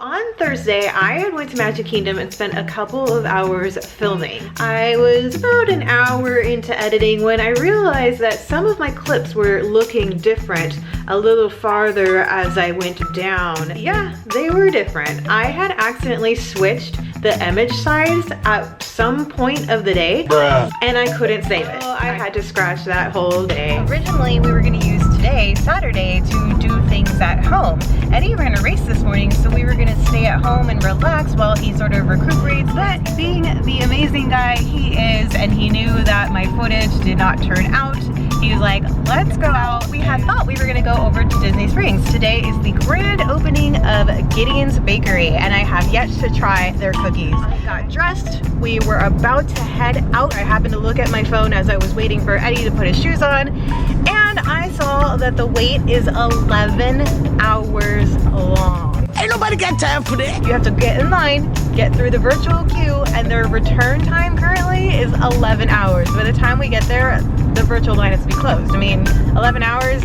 on Thursday, I went to Magic Kingdom and spent a couple of hours filming. I was about an hour into editing when I realized that some of my clips were looking different a little farther as I went down. Yeah, they were different. I had accidentally switched the image size at some point of the day, and I couldn't save it. So I had to scratch that whole day. Originally, we were gonna use today, Saturday, to do things at home. Eddie ran a race this morning, so we were gonna stay at home and relax while he sort of recuperates. But being the amazing guy he is, and he knew that my footage did not turn out, he was like, let's go out. We had thought we were gonna go over to Disney Springs. Today is the grand opening of Gideon's Bakery, and I have yet to try their cookies. I got dressed. We were about to head out. I happened to look at my phone as I was waiting for Eddie to put his shoes on, and I saw that the wait is 11 hours long. Ain't nobody got time for that. You have to get in line, get through the virtual queue, and their return time currently is 11 hours. By the time we get there, the virtual line has to be closed. I mean, 11 hours,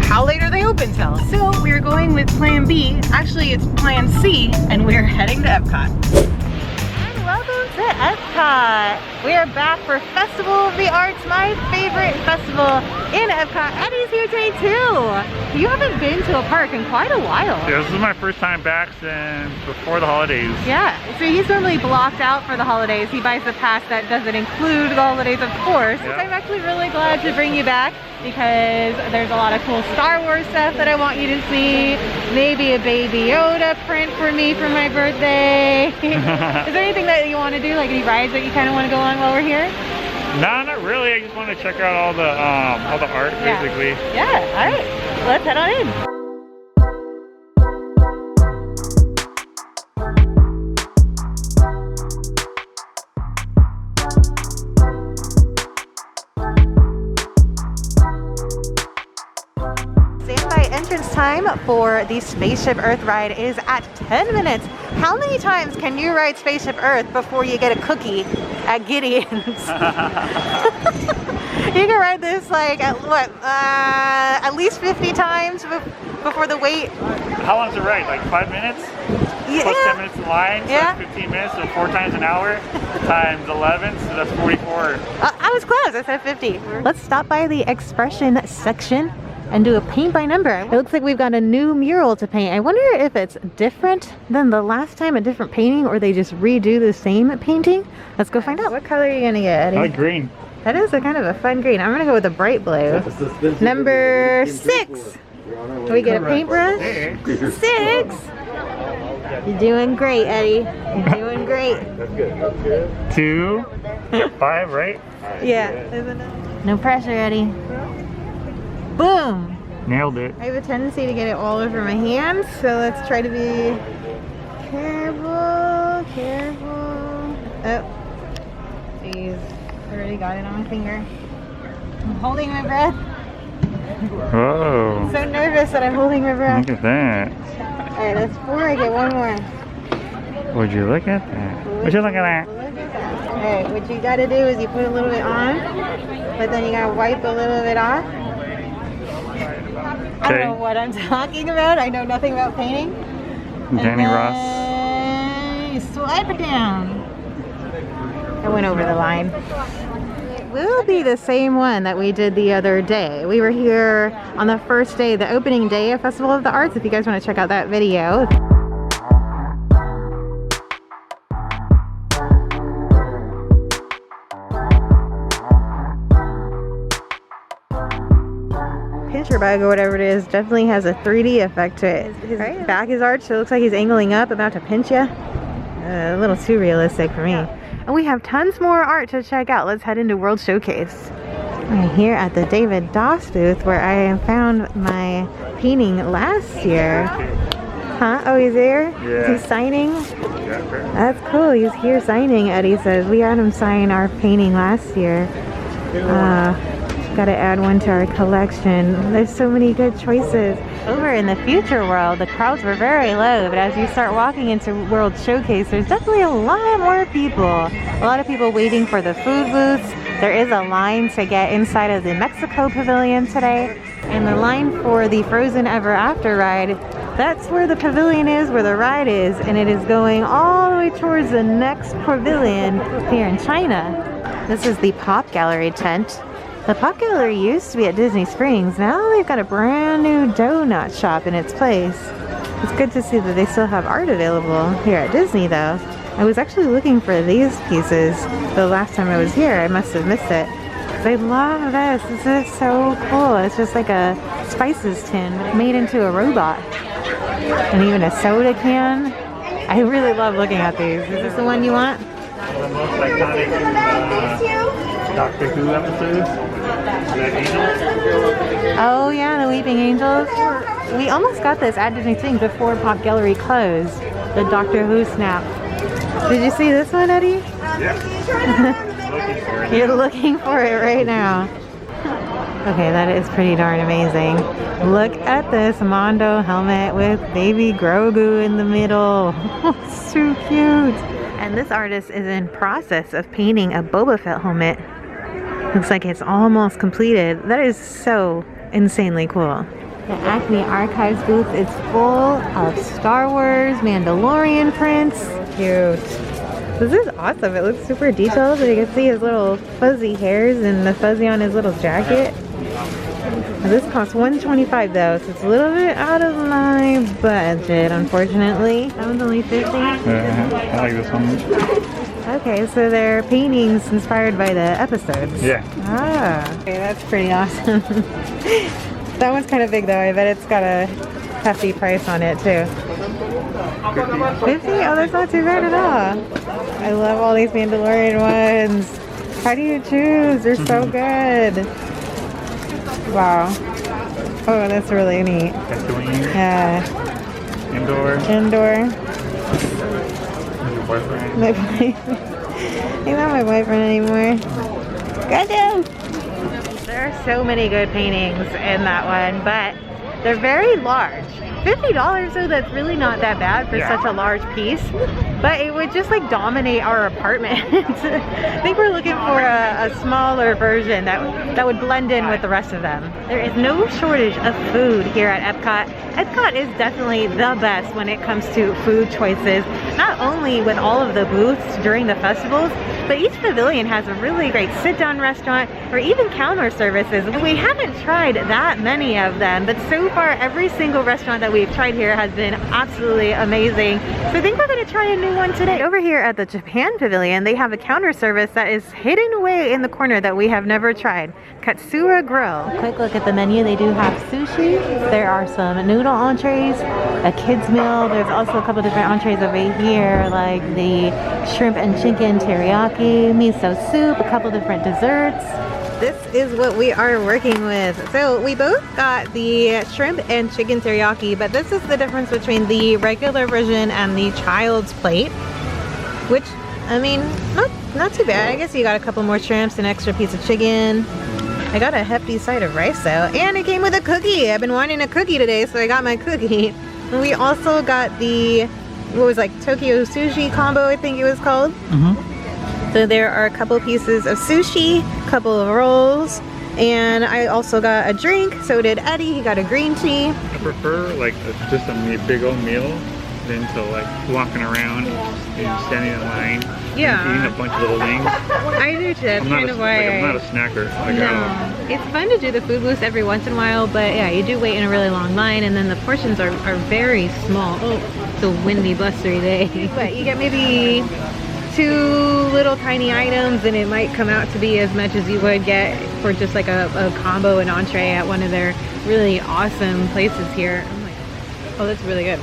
how late are they open till? So we're going with plan B. Actually, it's plan C, and we're heading to Epcot. And welcome to Epcot. We are back for Festival of the Arts, my favorite festival in Epcot. Eddie's here today too. You haven't been to a park in quite a while. Yeah, this is my first time back since before the holidays. Yeah, so he's normally blocked out for the holidays. He buys the pass that doesn't include the holidays, of course. Yeah. So I'm actually really glad to bring you back because there's a lot of cool Star Wars stuff that I want you to see. Maybe a Baby Yoda print for me for my birthday. Is there anything that you want to do, like any rides that you kind of want to go on while we're here? No, not really. I just want to check out all the art, basically. Yeah, all right. Let's head on in. Standby entrance time for the Spaceship Earth ride is at 10 minutes. How many times can you ride Spaceship Earth before you get a cookie at Gideon's? You can ride this like at least 50 times before the wait. How long's the ride? Like 5 minutes? Yeah. Plus 10 minutes in line, so Yeah. that's 15 minutes, so 4 times an hour times 11, so that's 44. I was close, I said 50. Let's stop by the expression section and do a paint by number. It looks like we've got a new mural to paint. I wonder if it's different than the last time, a different painting, or they just redo the same painting. Let's go find out. What color are you gonna get, Eddie? I like green. That is a kind of a fun green. I'm gonna go with a bright blue. Number 6. Do we get a paintbrush? 6. You're doing great, Eddie. You're doing great. 2, 5, right? Yeah. No pressure, Eddie. Boom. Nailed it. I have a tendency to get it all over my hands, so let's try to be careful, careful. Oh, jeez. I already got it on my finger. I'm holding my breath. Whoa. I'm so nervous that I'm holding my breath. Look at that. Alright, that's 4. I get 1 more. Would you look at that? Would you look at that? Look at that. Alright, what you gotta do is you put a little bit on, but then you gotta wipe a little bit off. I don't know what I'm talking about. I know nothing about painting. Danny Ross. You swipe it down. I went over the line. It will be the same one that we did the other day. We were here on the first day, the opening day of Festival of the Arts, if you guys want to check out that video. Pincher bag or whatever it is definitely has a 3D effect to it. His back is arched, so it looks like he's angling up, about to pinch you. A little too realistic for me. And we have tons more art to check out. Let's head into World Showcase. I'm here at the David Doss booth where I found my painting last year. Huh? Oh, he's there? Yeah. Is he signing? Yeah. That's cool. He's here signing, Eddie says. We had him sign our painting last year. Gotta add one to our collection. There's so many good choices. Over in the future world, the crowds were very low, but as you start walking into World Showcase, there's definitely a lot more people. A lot of people waiting for the food booths. There is a line to get inside of the Mexico Pavilion today, and the line for the Frozen Ever After ride That's where the pavilion is, where the ride is, and it is going all the way towards the next pavilion here in China. This is the Pop Gallery tent. The Pop Gallery used to be at Disney Springs. Now they've got a brand new donut shop in its place. It's good to see that they still have art available here at Disney though. I was actually looking for these pieces the last time I was here. I must have missed it. I love this. This is so cool. It's just like a spices tin made into a robot. And even a soda can. I really love looking at these. Is this the one you want? The most iconic Doctor Who episodes. Oh yeah, the Weeping Angels. We almost got this at Disney Springs before Pop Gallery closed. The Doctor Who snap. Did you see this one, Eddie? Yeah. You're looking for it right now. Okay, that is pretty darn amazing. Look at this Mondo helmet with baby Grogu in the middle. So cute. And this artist is in process of painting a Boba Fett helmet. Looks like it's almost completed. That is so insanely cool. The Acme Archives booth is full of Star Wars, Mandalorian prints. Cute. This is awesome. It looks super detailed. You can see his little fuzzy hairs and the fuzzy on his little jacket. Now, this costs $125 though, so it's a little bit out of my budget, unfortunately. That one's only $50. I like this one. Okay, so they're paintings inspired by the episodes. Yeah. Ah, okay, that's pretty awesome. That one's kind of big though. I bet it's got a hefty price on it too. 50? Oh, that's not too bad at all. I love all these Mandalorian ones. How do you choose? They're so good. Wow. Oh, that's really neat. Yeah. Indoor. Your boyfriend. My boyfriend. He's not my boyfriend anymore. Goddamn. There are so many good paintings in that one, but they're very large. $50 though, that's really not that bad for such a large piece, but it would just like dominate our apartment. I think we're looking for a smaller version that would blend in with the rest of them. There is no shortage of food here at Epcot. Epcot is definitely the best when it comes to food choices, not only with all of the booths during the festivals, but each pavilion has a really great sit-down restaurant or even counter services. And we haven't tried that many of them, but so far every single restaurant that we've tried here has been absolutely amazing. So I think we're going to try a new one today. Over here at the Japan Pavilion, they have a counter service that is hidden away in the corner that we have never tried. Katsura Grill. Quick look at the menu. They do have sushi. There are some noodle entrees, a kid's meal. There's also a couple different entrees over here, like the shrimp and chicken teriyaki, miso soup, a couple different desserts. This is what we are working with. So we both got the shrimp and chicken teriyaki, but this is the difference between the regular version and the child's plate, which, I mean, not too bad. I guess you got a couple more shrimps, an extra piece of chicken. I got a hefty side of rice though, and it came with a cookie. I've been wanting a cookie today, so I got my cookie. And we also got the, what was like Tokyo Sushi combo, I think it was called. So there are a couple pieces of sushi, a couple of rolls, and I also got a drink. So did Eddie. He got a green tea. I prefer like just a big old meal than to like walking around and standing in line. Yeah. And eating a bunch of little things. I do too. That's kind of why. I'm not a snacker. Like, no. It's fun to do the food booths every once in a while, but yeah, you do wait in a really long line, and then the portions are very small. Oh, it's a windy, blustery day. But you get maybe 2 little tiny items, and it might come out to be as much as you would get for just like a combo and entree at one of their really awesome places here. Oh my god. Oh, that's really good.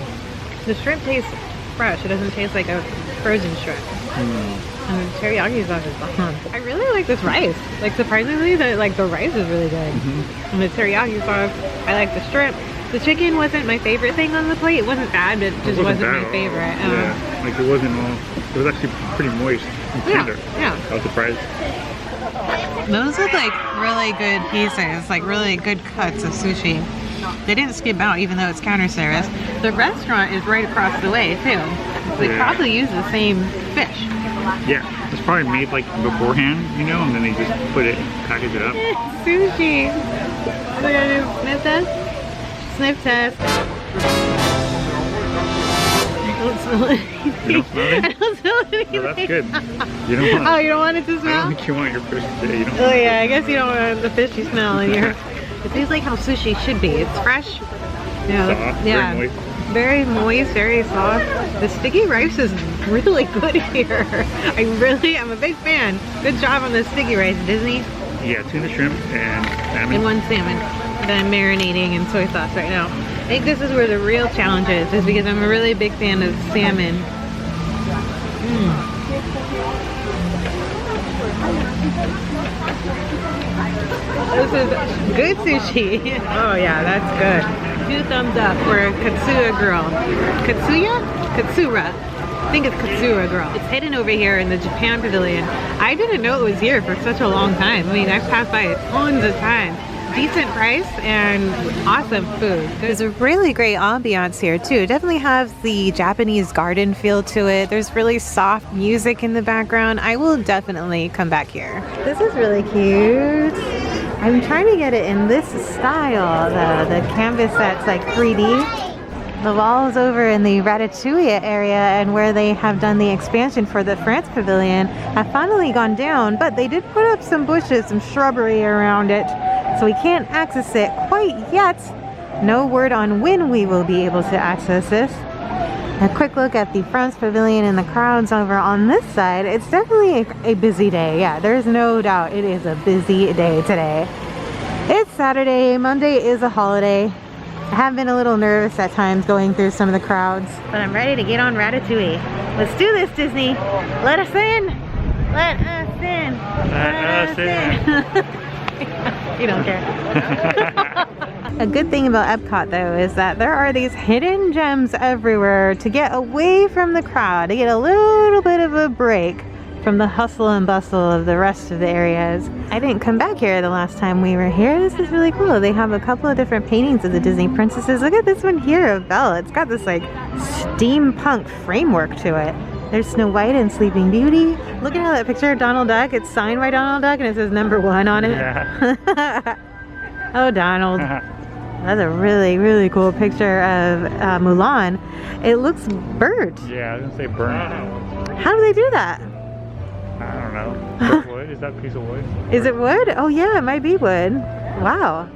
The shrimp tastes fresh. It doesn't taste like a frozen shrimp. And the teriyaki sauce is bomb. I really like this rice. Like surprisingly, the rice is really good. And the teriyaki sauce, I like the shrimp. The chicken wasn't my favorite thing on the plate. It wasn't bad, but it just wasn't my favorite. Yeah, like it wasn't all. It was actually pretty moist and tender. Yeah. I was surprised. Those look like really good pieces, like really good cuts of sushi. They didn't skip out even though it's counter service. The restaurant is right across the way too. So they probably use the same fish. Yeah, it's probably made like beforehand, you know, and then they just put it, package it up. Sushi. We're gonna do sniff test? Sniff test. don't smell anything. You don't smell it? I don't smell anything. No, that's good. You don't want Oh, you don't want it to I smell? don't think you want your fish today. You don't Oh yeah, I guess you don't want the fishy smell in here. It tastes like how sushi should be. It's fresh. Soft, Yeah. very moist. Very moist, very soft. The sticky rice is really good here. I really am a big fan. Good job on the sticky rice, Disney. Yeah, tuna shrimp and salmon. And one salmon that I'm marinating in soy sauce right now. I think this is where the real challenge is because I'm a really big fan of salmon. This is good sushi. Oh yeah, that's good. 2 thumbs up for Katsura Grill. Katsura. I think it's Katsura Grill. It's hidden over here in the Japan Pavilion. I didn't know it was here for such a long time. I mean, I've passed by it tons of times. Decent price and awesome food. There's a really great ambiance here too. Definitely has the Japanese garden feel to it. There's really soft music in the background. I will definitely come back here. This is really cute. I'm trying to get it in this style, the canvas that's like 3D. The walls over in the Ratatouille area and where they have done the expansion for the France Pavilion have finally gone down, but they did put up some bushes, some shrubbery around it, so we can't access it quite yet. No word on when we will be able to access this. A quick look at the France Pavilion and the crowds over on this side. It's definitely a busy day. Yeah, there's no doubt it is a busy day today. It's Saturday. Monday is a holiday. I have been a little nervous at times going through some of the crowds, but I'm ready to get on Ratatouille. Let's do this, Disney. Let us in. Let us in. Let us in. You don't care. A good thing about Epcot though is that there are these hidden gems everywhere to get away from the crowd, to get a little bit of a break from the hustle and bustle of the rest of the areas. I didn't come back here the last time we were here. This is really cool. They have a couple of different paintings of the Disney princesses. Look at this one here of Belle. It's got this like steampunk framework to it. There's Snow White and Sleeping Beauty. Look at how that picture of Donald Duck, it's signed by Donald Duck and it says #1 on it. Yeah. Oh, Donald. That's a really, really cool picture of Mulan. It looks burnt. Yeah, I was gonna say burnt. How do they do that? I don't know. Wood? Is that a piece of wood? Is it wood? Oh yeah, it might be wood. Wow.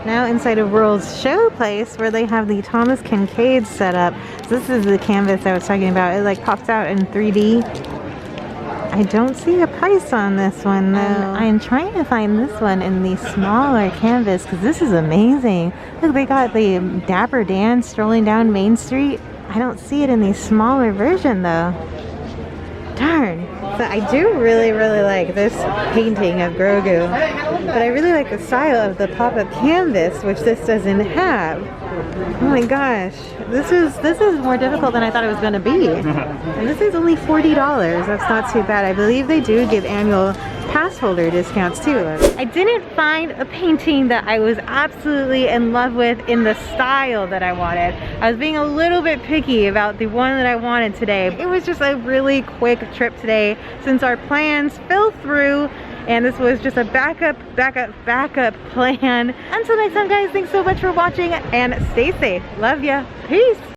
Now inside of World's Show Place where they have the Thomas Kincaid set up. This is the canvas I was talking about. It like pops out in 3D. I don't see a price on this one though. I'm trying to find this one in the smaller canvas because this is amazing. Look, they got the Dapper Dan strolling down Main Street. I don't see it in the smaller version though. Darn. So I do really, really like this painting of Grogu, but I really like the style of the pop-up canvas, which this doesn't have. Oh my gosh, this is more difficult than I thought it was going to be. And this is only $40. That's not too bad. I believe they do give annual pass holder discounts too. I didn't find a painting that I was absolutely in love with in the style that I wanted. I was being a little bit picky about the one that I wanted today. It was just a really quick trip today since our plans fell through, and this was just a backup plan. Until next time guys, thanks so much for watching and stay safe. Love ya. Peace.